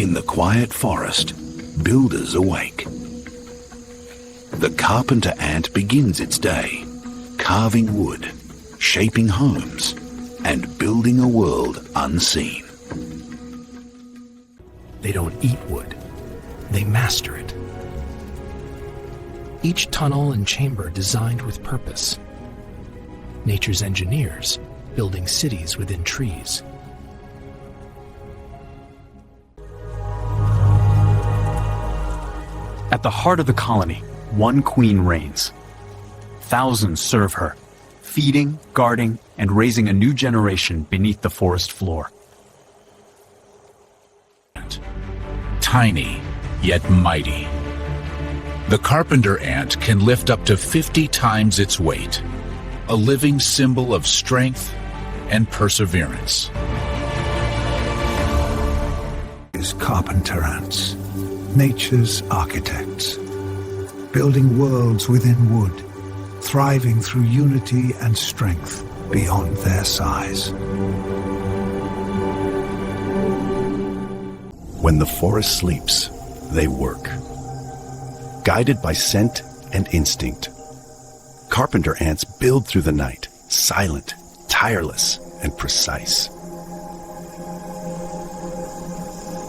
In the quiet forest, builders awake. The carpenter ant begins its day, carving wood, shaping homes, and building a world unseen. They don't eat wood, they master it. Each tunnel and chamber designed with purpose. Nature's engineers building cities within trees. At the heart of the colony, one queen reigns. Thousands serve her, feeding, guarding, and raising a new generation beneath the forest floor. Tiny, yet mighty. The carpenter ant can lift up to 50 times its weight, a living symbol of strength and perseverance. Is carpenter ants, nature's architects, building worlds within wood, thriving through unity and strength beyond their size. When the forest sleeps, they work. Guided by scent and instinct, carpenter ants build through the night, silent, tireless, and precise.